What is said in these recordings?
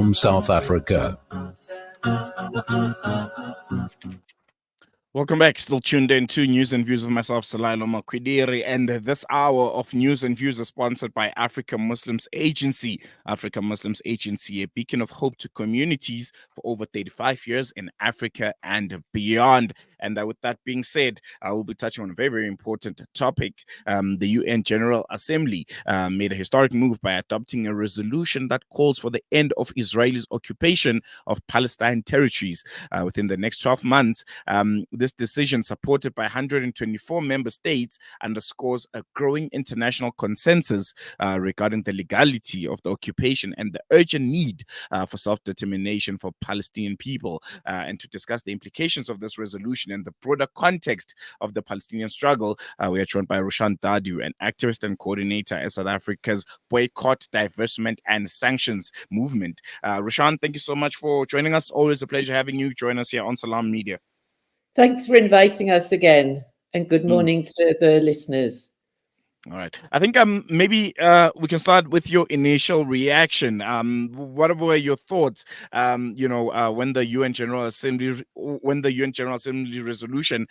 from South Africa. Welcome back. Still tuned in to News and Views with myself, Salailo Makwidiri. And this hour of News and Views is sponsored by African Muslims Agency. African Muslims Agency, a beacon of hope to communities for over 35 years in Africa and beyond. And with that being said, I will be touching on a very, very important topic. The UN General Assembly made a historic move by adopting a resolution that calls for the end of Israel's occupation of Palestine territories within the next 12 months. This decision, supported by 124 member states, underscores a growing international consensus regarding the legality of the occupation and the urgent need for self-determination for Palestinian people. And to discuss the implications of this resolution and the broader context of the Palestinian struggle, we are joined by Roshan, Dadoo, an activist and coordinator at South Africa's Boycott, Divestment and Sanctions movement. Roshan, thank you so much for joining us. Always a pleasure having you join us here on Salam Media. Thanks for inviting us again, and good morning to the listeners. All right. I think maybe we can start with your initial reaction. What were your thoughts? When the UN General Assembly resolution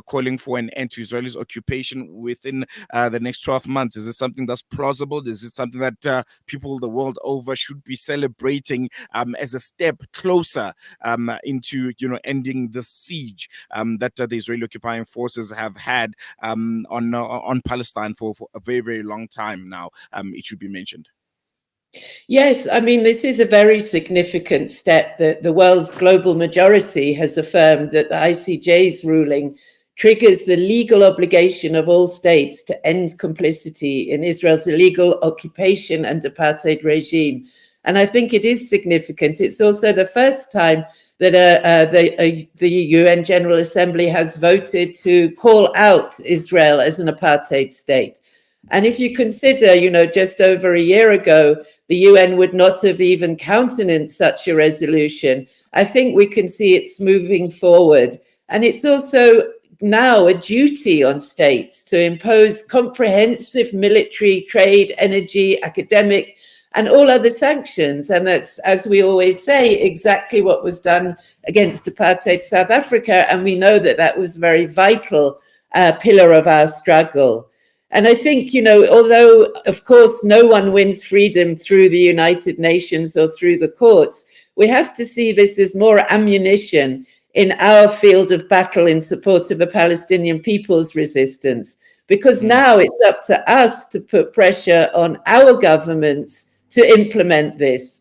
calling for an end to Israel's occupation within the next 12 months. Is it something that's plausible? Is it something that people the world over should be celebrating as a step closer into ending the siege that the Israeli occupying forces have had on Palestine for a very, very long time now, it should be mentioned. Yes, I mean, this is a very significant step that the world's global majority has affirmed that the ICJ's ruling triggers the legal obligation of all states to end complicity in Israel's illegal occupation and apartheid regime. And I think it is significant. It's also the first time that the UN General Assembly has voted to call out Israel as an apartheid state. And if you consider, just over a year ago, the UN would not have even countenanced such a resolution, I think we can see it's moving forward. And it's also now a duty on states to impose comprehensive military, trade, energy, academic, and all other sanctions. And that's, as we always say, exactly what was done against apartheid South Africa. And we know that that was a very vital pillar of our struggle. And I think, although, of course, no one wins freedom through the United Nations or through the courts, we have to see this as more ammunition in our field of battle in support of the Palestinian people's resistance, because now it's up to us to put pressure on our governments to implement this.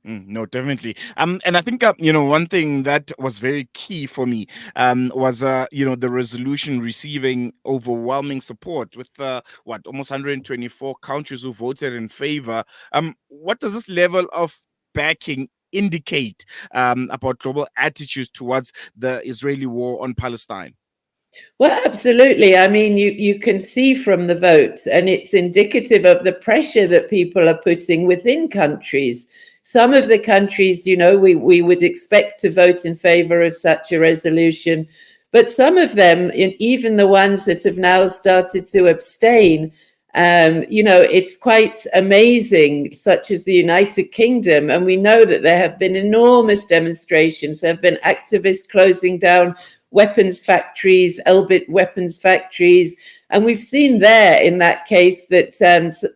No, definitely. And I think, one thing that was very key for me was, the resolution receiving overwhelming support with, almost 124 countries who voted in favor. What does this level of backing indicate about global attitudes towards the Israeli war on Palestine? Well, absolutely. I mean, you can see from the vote, and it's indicative of the pressure that people are putting within countries. Some of the countries, we would expect to vote in favor of such a resolution, but some of them, even the ones that have now started to abstain, it's quite amazing, such as the United Kingdom. And we know that there have been enormous demonstrations. There have been activists closing down weapons factories, Elbit weapons factories. And we've seen there in that case that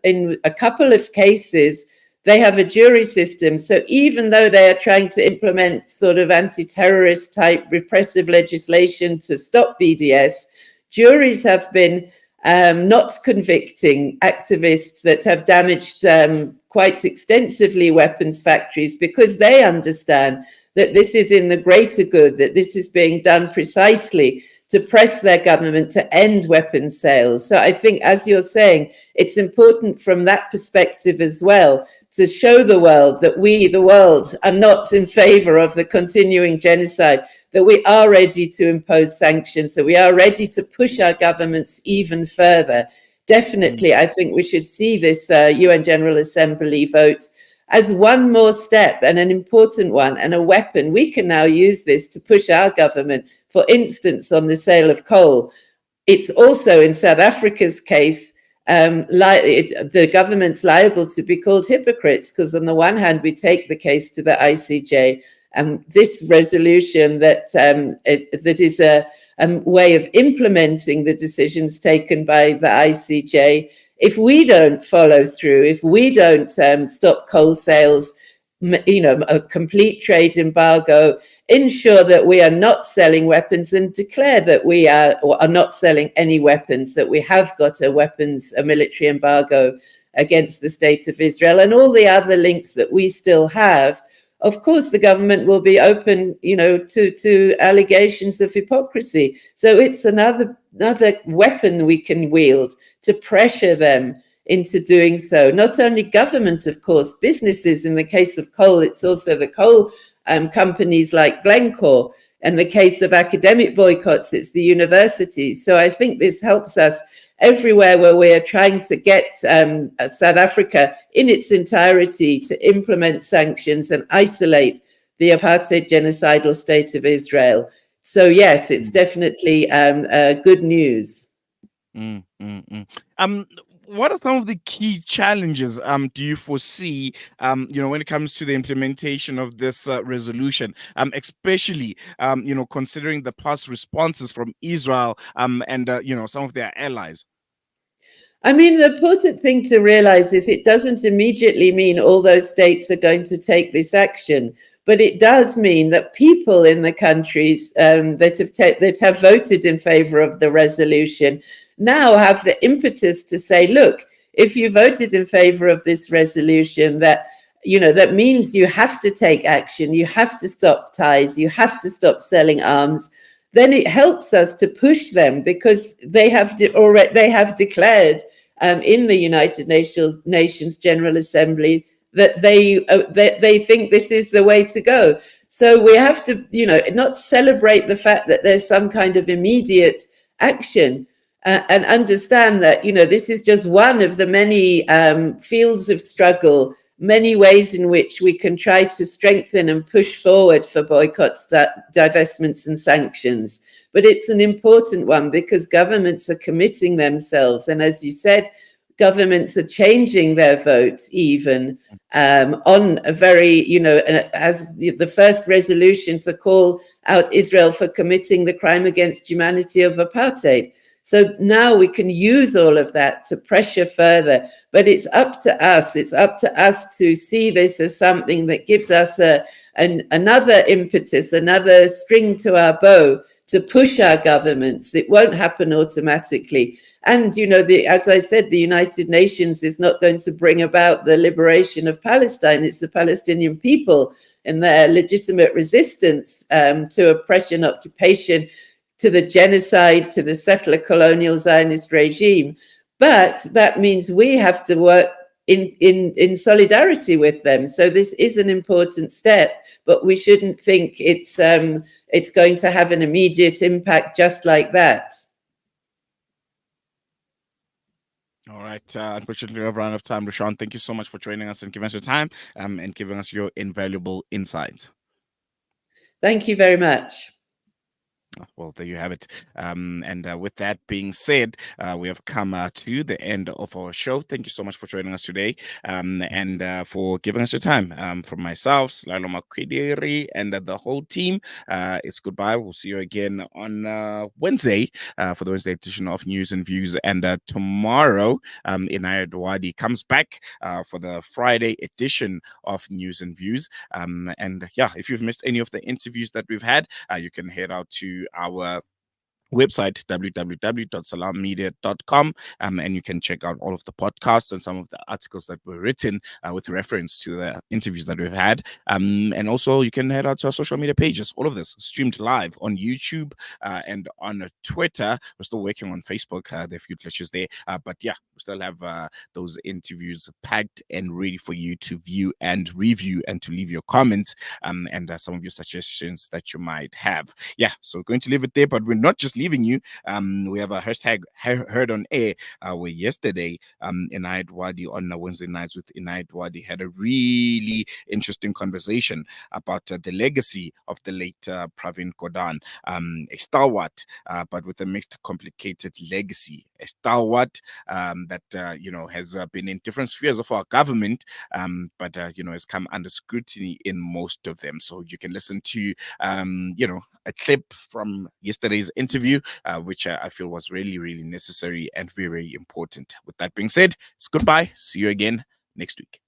in a couple of cases, they have a jury system. So even though they are trying to implement sort of anti-terrorist type repressive legislation to stop BDS, juries have been not convicting activists that have damaged quite extensively weapons factories, because they understand that this is in the greater good, that this is being done precisely to press their government to end weapons sales. So I think, as you're saying, it's important from that perspective as well to show the world that we, the world, are not in favor of the continuing genocide, that we are ready to impose sanctions, that we are ready to push our governments even further. Definitely, I think we should see this UN General Assembly vote as one more step, and an important one, and a weapon. We can now use this to push our government, for instance, on the sale of coal. It's also, in South Africa's case, the government's liable to be called hypocrites, because on the one hand, we take the case to the ICJ, and this resolution that is a way of implementing the decisions taken by the ICJ. If we don't follow through, if we don't stop coal sales, a complete trade embargo, ensure that we are not selling weapons, and declare that we are not selling any weapons, that we have got a military embargo against the state of Israel, and all the other links that we still have, of course, the government will be open, to allegations of hypocrisy. So it's another weapon we can wield to pressure them into doing so. Not only government, of course, businesses. In the case of coal, it's also the coal companies like Glencore. In the case of academic boycotts, it's the universities. So I think this helps us everywhere where we are trying to get South Africa in its entirety to implement sanctions and isolate the apartheid genocidal state of Israel. So yes, it's definitely good news. Mm, mm, mm. What are some of the key challenges do you foresee when it comes to the implementation of this resolution, especially considering the past responses from Israel and some of their allies? I mean, the important thing to realize is it doesn't immediately mean all those states are going to take this action, but it does mean that people in the countries that have voted in favor of the resolution now have the impetus to say, look, if you voted in favor of this resolution, that means you have to take action, you have to stop ties, you have to stop selling arms. Then it helps us to push them, because they have declared in the United Nations General Assembly that they think this is the way to go. So we have to, not celebrate the fact that there's some kind of immediate action, and understand that, this is just one of the many fields of struggle, many ways in which we can try to strengthen and push forward for boycotts, divestments and sanctions. But it's an important one, because governments are committing themselves. And as you said, governments are changing their vote even on a very, as the first resolution to call out Israel for committing the crime against humanity of apartheid. So now we can use all of that to pressure further. But it's up to us. It's up to us to see this as something that gives us another impetus, another string to our bow to push our governments. It won't happen automatically. And, as I said, the United Nations is not going to bring about the liberation of Palestine. It's the Palestinian people and their legitimate resistance to oppression, occupation, to the genocide, to the settler colonial Zionist regime. But that means we have to work in solidarity with them. So this is an important step, but we shouldn't think it's going to have an immediate impact just like that. All right. Unfortunately, we've run out of time. Roshan, thank you so much for joining us and giving us your time and giving us your invaluable insights. Thank you very much. Well, there you have it. And with that being said, we have come to the end of our show. Thank you so much for joining us today and for giving us your time. From myself, Slalo Makwidiri, and the whole team, it's goodbye. We'll see you again on Wednesday for the Wednesday edition of News and Views. And tomorrow, Inayat Wadi comes back for the Friday edition of News and Views. And yeah, if you've missed any of the interviews that we've had, you can head out to our website www.salammedia.com and you can check out all of the podcasts and some of the articles that were written with reference to the interviews that we've had, and also you can head out to our social media pages. All of this streamed live on YouTube and on Twitter. We're still working on Facebook. There are a few glitches there, but yeah, we still have those interviews packed and ready for you to view and review and to leave your comments and some of your suggestions that you might have. Yeah, so we're going to leave it there, but we're not just leaving you. We have a hashtag heard on air where yesterday Inayat Wadi on Wednesday nights with Inayat Wadi had a really interesting conversation about the legacy of the late Pravin Gordhan, a stalwart but with a mixed complicated legacy. a stalwart that has been in different spheres of our government, but has come under scrutiny in most of them. So you can listen to a clip from yesterday's interview, which I feel was really, really necessary and very, very important. With that being said, it's goodbye. See you again next week.